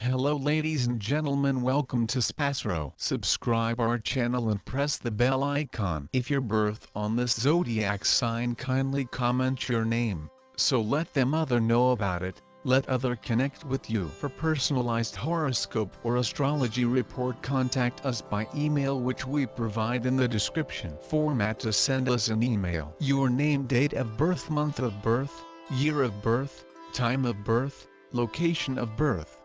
Hello ladies and gentlemen, welcome to SPASRO. Subscribe our channel and press the bell icon. If your birth on this zodiac sign, kindly comment your name, so let them other know about it. Let other connect with you. For personalized horoscope or astrology report, contact us by email, which we provide in the description. Format to send us an email: your name, date of birth, month of birth, year of birth, time of birth, location of birth,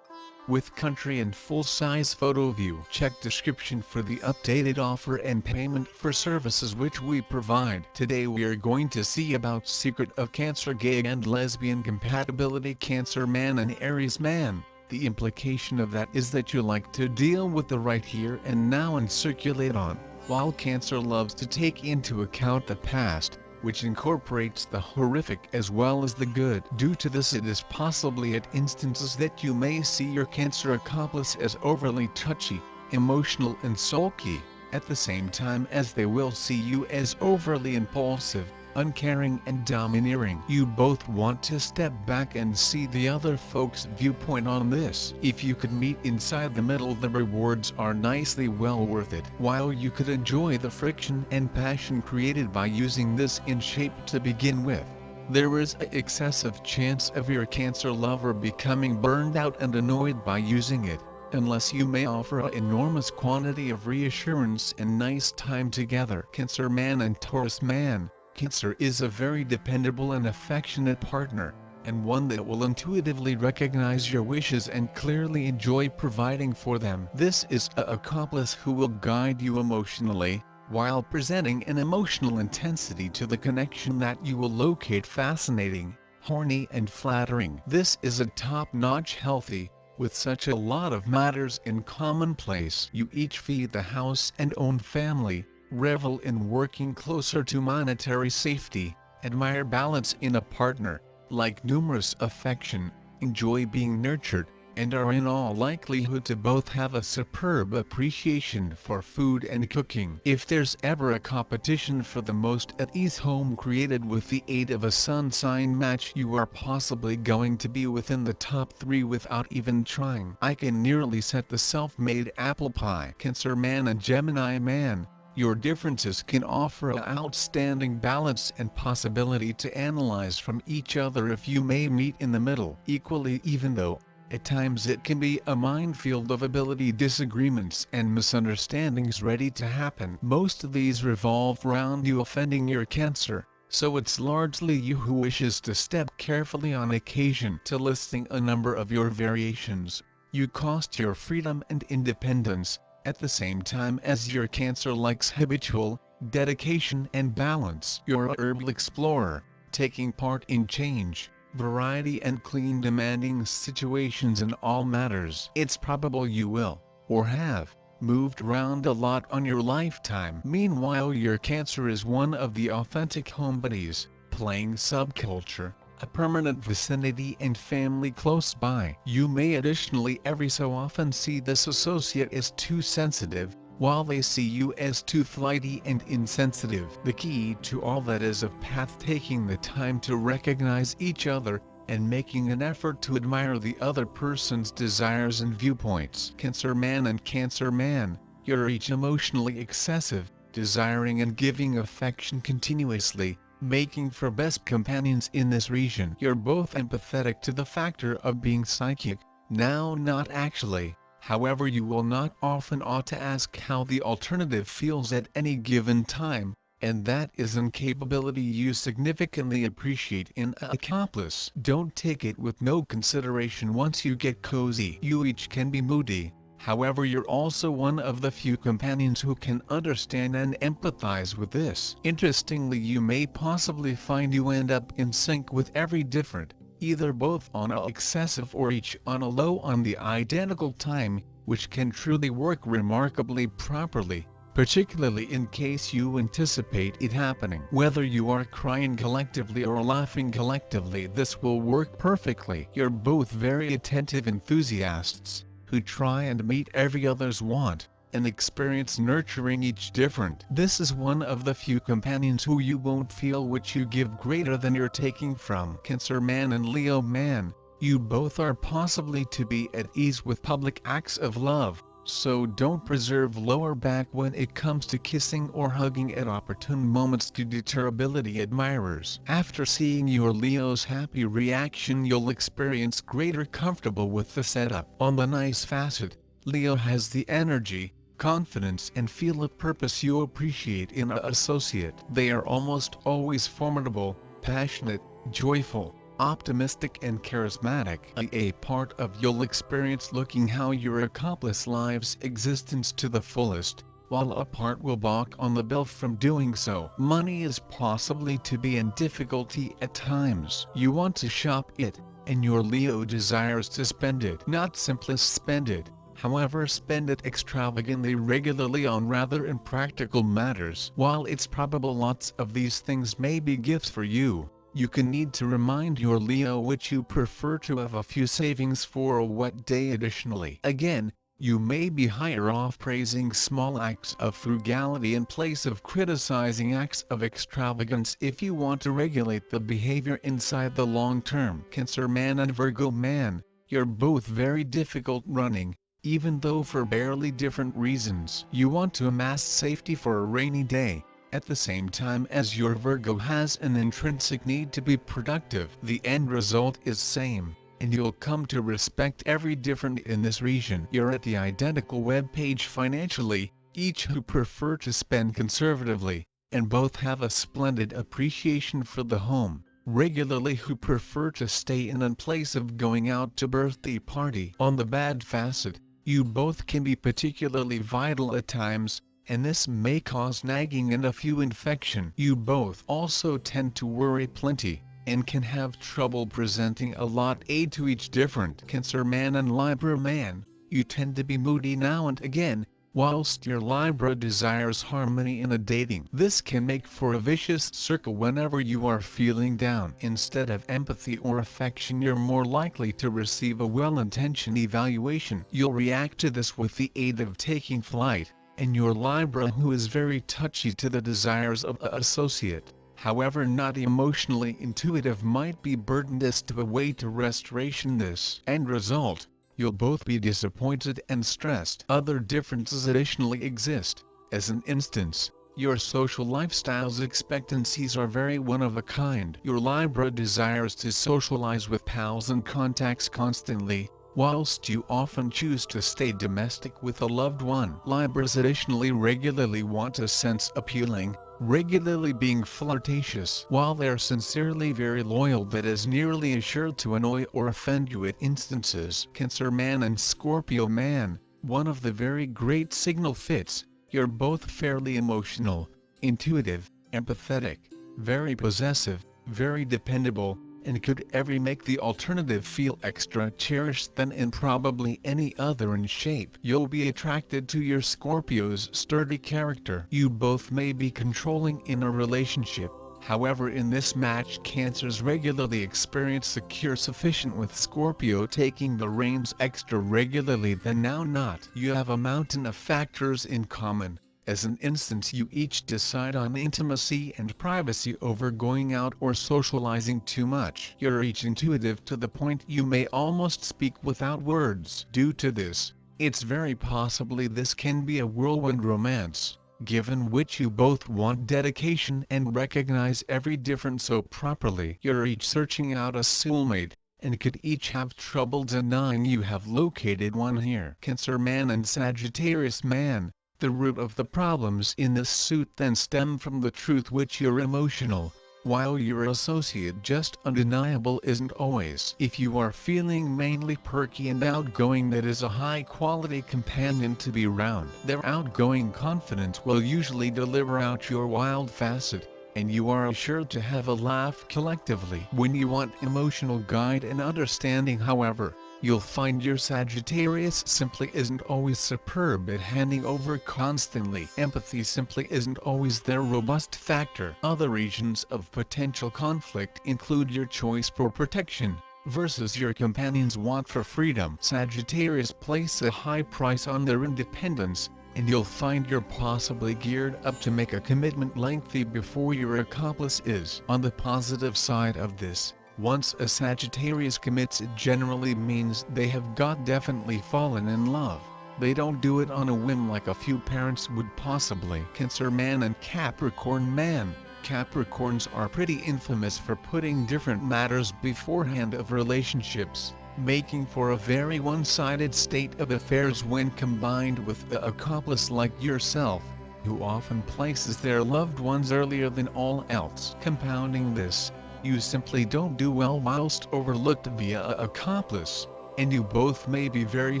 with country and full-size photo view. Check description for the updated offer and payment for services which we provide. Today we are going to see about secret of Cancer gay and lesbian compatibility, Cancer man and Aries man. The implication of that is that you like to deal with the right here and now and circulate on, while Cancer loves to take into account the past, which incorporates the horrific as well as the good. Due to this, it is possibly at instances that you may see your Cancer accomplice as overly touchy, emotional and sulky, at the same time as they will see you as overly impulsive, uncaring and domineering. You both want to step back and see the other folks' viewpoint on this. If you could meet inside the middle, the rewards are nicely well worth it. While you could enjoy the friction and passion created by using this in shape to begin with, there is an excessive chance of your Cancer lover becoming burned out and annoyed by using it, unless you may offer an enormous quantity of reassurance and nice time together. Cancer man and Taurus man. Cancer is a very dependable and affectionate partner, and one that will intuitively recognize your wishes and clearly enjoy providing for them. This is an accomplice who will guide you emotionally, while presenting an emotional intensity to the connection that you will locate fascinating, horny and flattering. This is a top-notch healthy, with such a lot of matters in commonplace. You each feed the house and own family, revel in working closer to monetary safety, admire balance in a partner, like numerous affection, enjoy being nurtured, and are in all likelihood to both have a superb appreciation for food and cooking. If there's ever a competition for the most at ease home created with the aid of a sun sign match, you are possibly going to be within the top 3 without even trying. I can nearly set the self-made apple pie. Cancer man and Gemini man. Your differences can offer an outstanding balance and possibility to analyze from each other if you may meet in the middle. Equally, even though at times it can be a minefield of ability disagreements and misunderstandings ready to happen. Most of these revolve around you offending your Cancer, so it's largely you who wishes to step carefully on occasion. To listing a number of your variations, you cost your freedom and independence, at the same time as your Cancer likes habitual dedication and balance. You're a herbal explorer, taking part in change, variety and clean, demanding situations in all matters. It's probable you will, or have, moved around a lot on your lifetime. Meanwhile, your Cancer is one of the authentic homebodies, playing subculture, a permanent vicinity and family close by. You may additionally every so often see this associate as too sensitive, while they see you as too flighty and insensitive. The key to all that is of path taking the time to recognize each other, and making an effort to admire the other person's desires and viewpoints. Cancer man and Cancer man. You're each emotionally excessive, desiring and giving affection continuously, making for best companions in this region. You're both empathetic to the factor of being psychic, now not actually, however you will not often ought to ask how the alternative feels at any given time, and that is an capability you significantly appreciate in an accomplice. Don't take it with no consideration once you get cozy. You each can be moody, however you're also one of the few companions who can understand and empathize with this. Interestingly, you may possibly find you end up in sync with every different, either both on a excessive or each on a low on the identical time, which can truly work remarkably properly, particularly in case you anticipate it happening. Whether you are crying collectively or laughing collectively, this will work perfectly. You're both very attentive enthusiasts, who try and meet every other's want, and experience nurturing each different. This is one of the few companions who you won't feel which you give greater than you're taking from. Cancer man and Leo man. You both are possibly to be at ease with public acts of love, so don't preserve lower back when it comes to kissing or hugging at opportune moments to deter ability admirers. After seeing your Leo's happy reaction, you'll experience greater comfortable with the setup. On the nice facet, Leo has the energy, confidence and feel of purpose you appreciate in an associate. They are almost always formidable, passionate, joyful, optimistic and charismatic. A part of you'll experience looking how your accomplice lives existence to the fullest, while a part will balk on the bill from doing so. Money is possibly to be in difficulty at times. You want to shop it, and your Leo desires to spend it. Not simply spend it, however spend it extravagantly regularly on rather impractical matters. While it's probable lots of these things may be gifts for you, you can need to remind your Leo which you prefer to have a few savings for a wet day additionally. Again, you may be higher off praising small acts of frugality in place of criticizing acts of extravagance if you want to regulate the behavior inside the long term. Cancer man and Virgo man, you're both very difficult running, even though for barely different reasons. You want to amass safety for a rainy day, at the same time as your Virgo has an intrinsic need to be productive. The end result is same, and you'll come to respect every different in this region. You're at the identical web page financially, each who prefer to spend conservatively, and both have a splendid appreciation for the home, regularly who prefer to stay in place of going out to birthday party. On the bad facet, you both can be particularly vital at times, and this may cause nagging and a few infection. You both also tend to worry plenty, and can have trouble presenting a lot aid to each different. Cancer man and Libra man, you tend to be moody now and again, whilst your Libra desires harmony in a dating. This can make for a vicious circle whenever you are feeling down. Instead of empathy or affection, you're more likely to receive a well-intentioned evaluation. You'll react to this with the aid of taking flight, and your Libra who is very touchy to the desires of an associate, however not emotionally intuitive, might be burdened as to a way to restoration. This end result, you'll both be disappointed and stressed. Other differences additionally exist. As an instance, your social lifestyle's expectancies are very one of a kind. Your Libra desires to socialize with pals and contacts constantly, whilst you often choose to stay domestic with a loved one. Libras additionally regularly want a sense appealing, regularly being flirtatious. While they're sincerely very loyal, that is nearly assured to annoy or offend you at instances. Cancer man and Scorpio man, one of the very great signal fits, you're both fairly emotional, intuitive, empathetic, very possessive, very dependable, and could ever make the alternative feel extra cherished than in probably any other in shape. You'll be attracted to your Scorpio's sturdy character. You both may be controlling in a relationship, however in this match Cancers regularly experience secure sufficient with Scorpio taking the reins extra regularly than now not. You have a mountain of factors in common. As an instance, you each decide on intimacy and privacy over going out or socializing too much. You're each intuitive to the point you may almost speak without words. Due to this, it's very possibly this can be a whirlwind romance, given which you both want dedication and recognize every difference so properly. You're each searching out a soulmate, and could each have trouble denying you have located one here. Cancer man and Sagittarius man, the root of the problems in this suit then stem from the truth which you're emotional, while your associate just undeniable isn't always. If you are feeling mainly perky and outgoing, that is a high quality companion to be around. Their outgoing confidence will usually deliver out your wild facet, and you are assured to have a laugh collectively. When you want emotional guide and understanding, however, you'll find your Sagittarius simply isn't always superb at handing over constantly. Empathy simply isn't always their robust factor. Other regions of potential conflict include your choice for protection versus your companion's want for freedom. Sagittarius place a high price on their independence, and you'll find you're possibly geared up to make a commitment lengthy before your accomplice is. On the positive side of this, Once a Sagittarius commits, it generally means they have definitely fallen in love. They don't do it on a whim like a few parents would possibly. Cancer man and Capricorn man. Capricorns are pretty infamous for putting different matters beforehand of relationships, making for a very one-sided state of affairs when combined with the accomplice like yourself, who often places their loved ones earlier than all else. Compounding this, you simply don't do well whilst overlooked via an accomplice, and you both may be very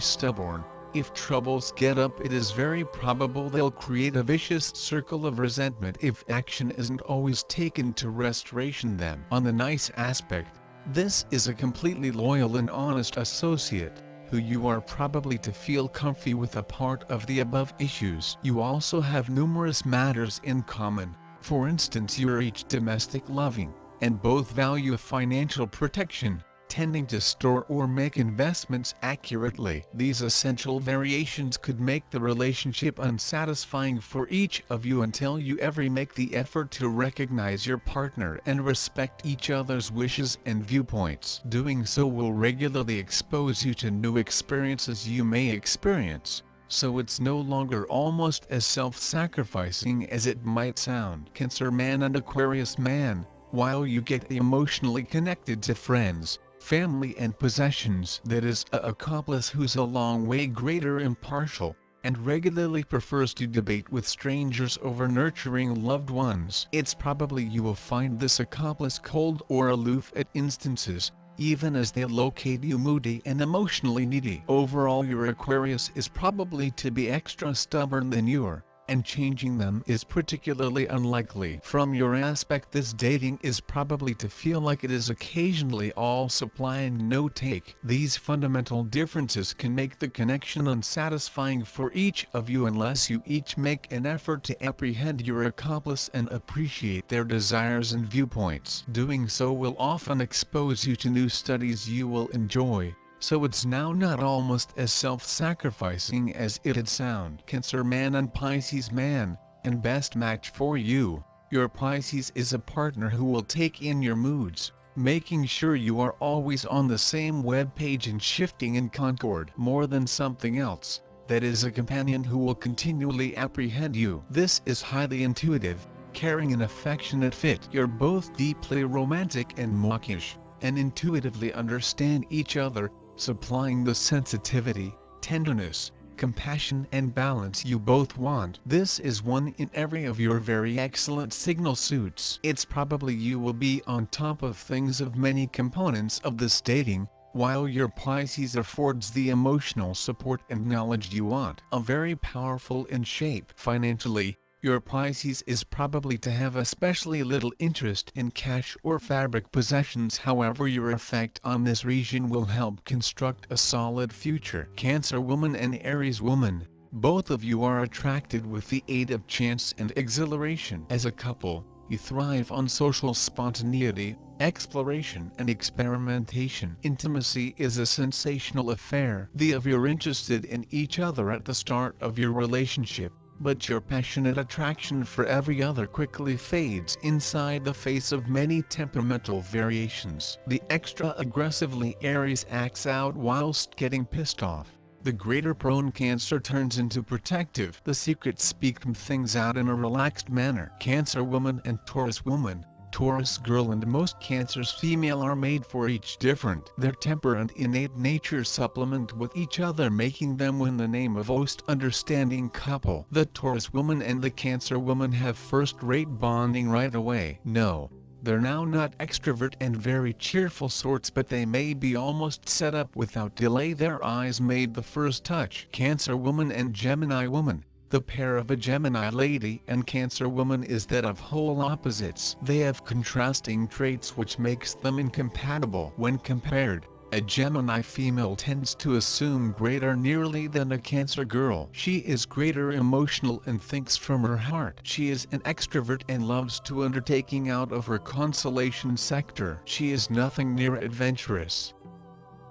stubborn. If troubles get up, it is very probable they'll create a vicious circle of resentment if action isn't always taken to restoration them. On the nice aspect, this is a completely loyal and honest associate, who you are probably to feel comfy with. A part of the above issues. You also have numerous matters in common. For instance, you are each domestic loving, and both value financial protection, tending to store or make investments accurately. These essential variations could make the relationship unsatisfying for each of you until you ever make the effort to recognize your partner and respect each other's wishes and viewpoints. Doing so will regularly expose you to new experiences you may experience, so it's no longer almost as self-sacrificing as it might sound. Cancer man and Aquarius man. While you get emotionally connected to friends, family and possessions, that is a accomplice who's a long way greater impartial, and regularly prefers to debate with strangers over nurturing loved ones. It's probably you will find this accomplice cold or aloof at instances, even as they locate you moody and emotionally needy. Overall, your Aquarius is probably to be extra stubborn than you are, and changing them is particularly unlikely. From your aspect, this dating is probably to feel like it is occasionally all supply and no take. These fundamental differences can make the connection unsatisfying for each of you unless you each make an effort to apprehend your accomplice and appreciate their desires and viewpoints. Doing so will often expose you to new studies you will enjoy, so it's now not almost as self-sacrificing as it'd sound. Cancer man and Pisces man, and best match for you. Your Pisces is a partner who will take in your moods, making sure you are always on the same web page and shifting in concord. More than something else, that is a companion who will continually apprehend you. This is highly intuitive, caring and affectionate fit. You're both deeply romantic and mawkish, and intuitively understand each other, supplying the sensitivity, tenderness, compassion and balance you both want. This is one in every of your very excellent signal suits. It's probably you will be on top of things of many components of this dating, while your Pisces affords the emotional support and knowledge you want. A very powerful in shape. Financially, your Pisces is probably to have especially little interest in cash or fabric possessions. However, your effect on this region will help construct a solid future. Cancer woman and Aries woman, both of you are attracted with the aid of chance and exhilaration. As a couple, you thrive on social spontaneity, exploration and experimentation. Intimacy is a sensational affair. The of you're interested in each other at the start of your relationship, but your passionate attraction for every other quickly fades inside the face of many temperamental variations. The extra aggressively Aries acts out whilst getting pissed off. The greater prone Cancer turns into protective. The secrets speak things out in a relaxed manner. Cancer woman and Taurus woman. Taurus girl and most Cancers female are made for each different. Their temper and innate nature supplement with each other, making them win the name of most understanding couple. The Taurus woman and the Cancer woman have first-rate bonding right away. No, they're now not extrovert and very cheerful sorts, but they may be almost set up without delay. Their eyes made the first touch. Cancer woman and Gemini woman. The pair of a Gemini lady and Cancer woman is that of whole opposites. They have contrasting traits which makes them incompatible. When compared, a Gemini female tends to assume greater nearly than a Cancer girl. She is greater emotional and thinks from her heart. She is an extrovert and loves to undertaking out of her consolation sector. She is nothing near adventurous.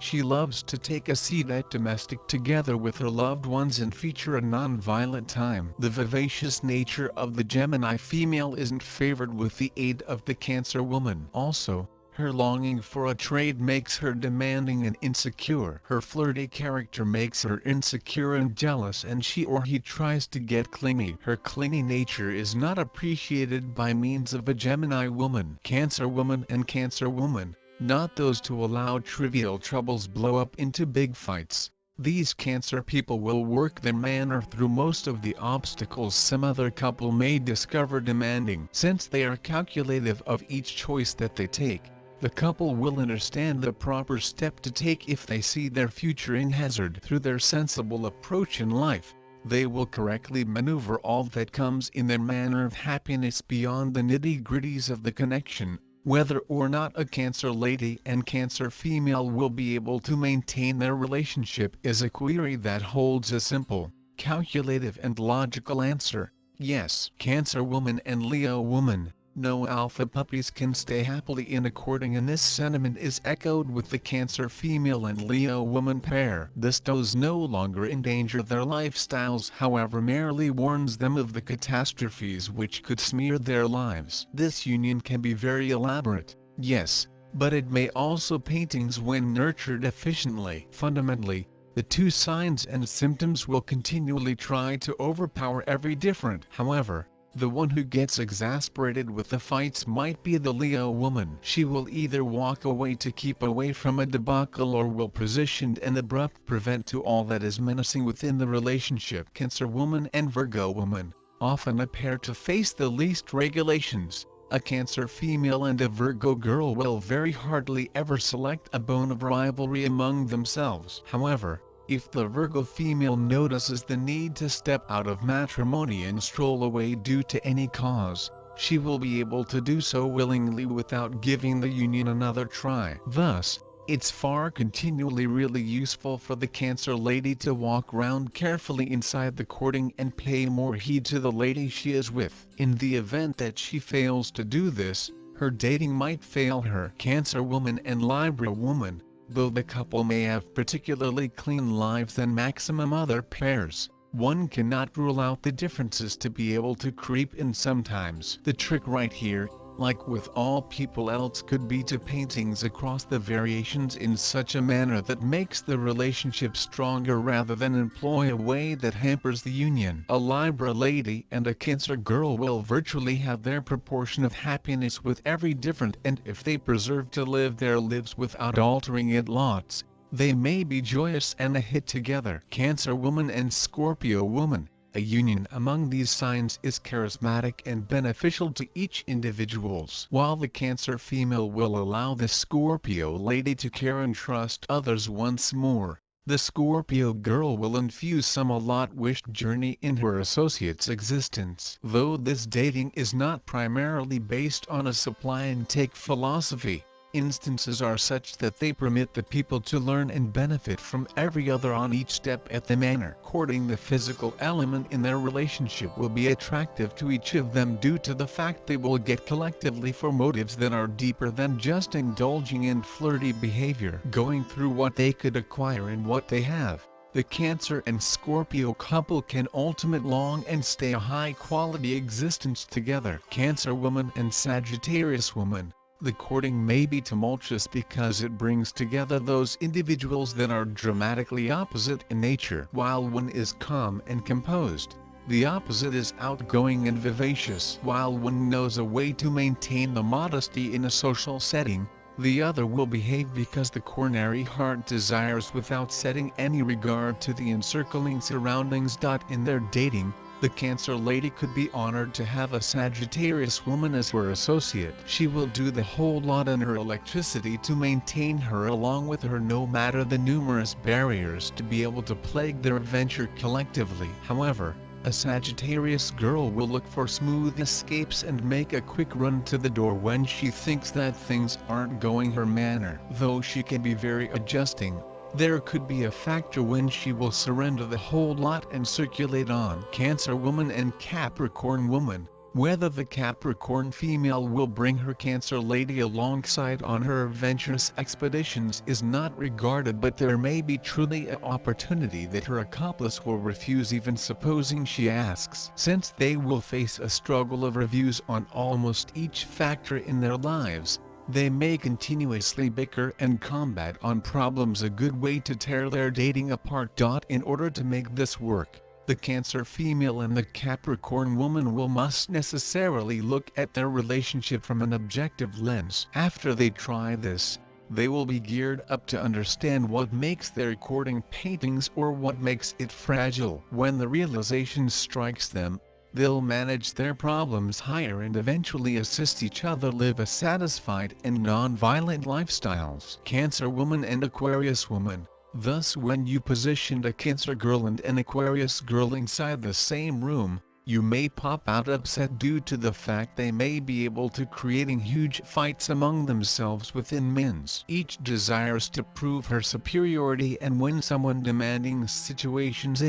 She loves to take a seat at domestic together with her loved ones and feature a non-violent time. The vivacious nature of the Gemini female isn't favored with the aid of the Cancer woman. Also, Her longing for a trade makes her demanding and insecure. Her flirty character makes her insecure and jealous, and she or he tries to get clingy. Her clingy nature is not appreciated by means of a Gemini woman, Cancer woman and Cancer woman, not those to allow trivial troubles blow up into big fights. These Cancer people will work their manner through most of the obstacles some other couple may discover demanding. Since they are calculative of each choice that they take, the couple will understand the proper step to take if they see their future in hazard. Through their sensible approach in life, they will correctly maneuver all that comes in their manner of happiness beyond the nitty-gritties of the connection. Whether or not a Cancer lady and Cancer female will be able to maintain their relationship is a query that holds a simple, calculative and logical answer: yes. Cancer woman and Leo woman, no alpha puppies can stay happily in a courting, and this sentiment is echoed with the Cancer female and Leo woman pair. This does no longer endanger their lifestyles, however, merely warns them of the catastrophes which could smear their lives. This union can be very elaborate, yes, but it may also paintings when nurtured efficiently. Fundamentally, the two signs and symptoms will continually try to overpower every different. However, the one who gets exasperated with the fights might be the Leo woman. She will either walk away to keep away from a debacle, or will position an abrupt prevent to all that is menacing within the relationship. Cancer woman and Virgo woman, often a pair to face the least regulations. A Cancer female and a Virgo girl will very hardly ever select a bone of rivalry among themselves. However, if the Virgo female notices the need to step out of matrimony and stroll away due to any cause, she will be able to do so willingly without giving the union another try. Thus, it's far continually really useful for the Cancer lady to walk round carefully inside the courting and pay more heed to the lady she is with. In the event that she fails to do this, her dating might fail her. Cancer woman and Libra woman, though the couple may have particularly clean lives than maximum other pairs, one cannot rule out the differences to be able to creep in sometimes. The trick right here, like with all people else, could be to paintings across the variations in such a manner that makes the relationship stronger rather than employ a way that hampers the union. A Libra lady and a Cancer girl will virtually have their proportion of happiness with every different, and if they preserve to live their lives without altering it lots, they may be joyous and a hit together. Cancer woman and Scorpio woman, a union among these signs is charismatic and beneficial to each individuals. While the Cancer female will allow the Scorpio lady to care and trust others once more, the Scorpio girl will infuse some lot-wished journey in her associate's existence. Though this dating is not primarily based on a supply-and-take philosophy, instances are such that they permit the people to learn and benefit from every other on each step at the manner. Courting, the physical element in their relationship will be attractive to each of them due to the fact they will get collectively for motives that are deeper than just indulging in flirty behavior. Going through what they could acquire and what they have, the Cancer and Scorpio couple can ultimate long and stay a high-quality existence together. Cancer woman and Sagittarius woman, the courting may be tumultuous because it brings together those individuals that are dramatically opposite in nature. While one is calm and composed, the opposite is outgoing and vivacious. While one knows a way to maintain the modesty in a social setting, the other will behave because the coronary heart desires without setting any regard to the encircling surroundings. In their dating, the Cancer lady could be honored to have a Sagittarius woman as her associate. She will do the whole lot in her electricity to maintain her along with her, no matter the numerous barriers to be able to plague their adventure collectively. However, a Sagittarius girl will look for smooth escapes and make a quick run to the door when she thinks that things aren't going her manner. Though she can be very adjusting, there could be a factor when she will surrender the whole lot and circulate on. Cancer woman and Capricorn woman, whether the Capricorn female will bring her Cancer lady alongside on her adventurous expeditions is not regarded, but there may be truly an opportunity that her accomplice will refuse, even supposing she asks. Since they will face a struggle of reviews on almost each factor in their lives, They may continuously bicker and combat on problems, a good way to tear their dating apart. In order to make this work, the Cancer female and the Capricorn woman must necessarily look at their relationship from an objective lens. After they try this, they will be geared up to understand what makes their courting paintings or what makes it fragile. When the realization strikes them, they'll manage their problems higher and eventually assist each other live a satisfied and non-violent lifestyles. Cancer woman and Aquarius woman. Thus, when you positioned a Cancer girl and an Aquarius girl inside the same room, you may pop out upset due to the fact they may be able to creating huge fights among themselves within minds. Each desires to prove her superiority, and when someone demanding situations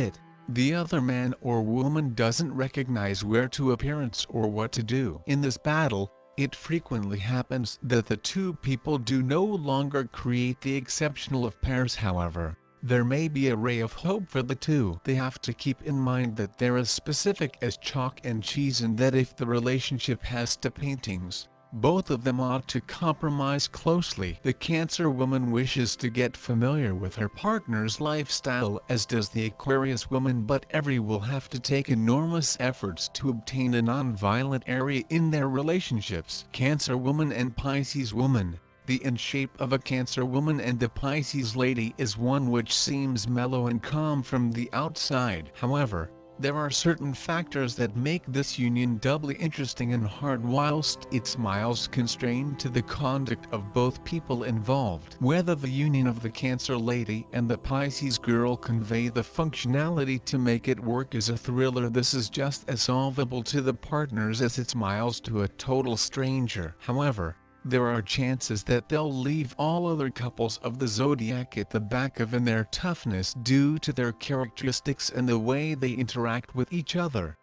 the other man or woman doesn't recognize where to appearance or what to do. In this battle, it frequently happens that the two people do no longer create the exceptional of pairs. However, there may be a ray of hope for the two. They have to keep in mind that they're as specific as chalk and cheese, and that if the relationship has to paintings, both of them ought to compromise closely. The Cancer woman wishes to get familiar with her partner's lifestyle, as does the Aquarius woman, but every will have to take enormous efforts to obtain a non-violent area in their relationships. Cancer woman and Pisces woman. The in shape of a Cancer woman and a Pisces lady is one which seems mellow and calm from the outside. However, there are certain factors that make this union doubly interesting and hard, whilst it's miles constrained to the conduct of both people involved. Whether the union of the Cancer lady and the Pisces girl convey the functionality to make it work is a thriller. This is just as solvable to the partners as it's miles to a total stranger. However, there are chances that they'll leave all other couples of the zodiac at the back of in their toughness due to their characteristics and the way they interact with each other.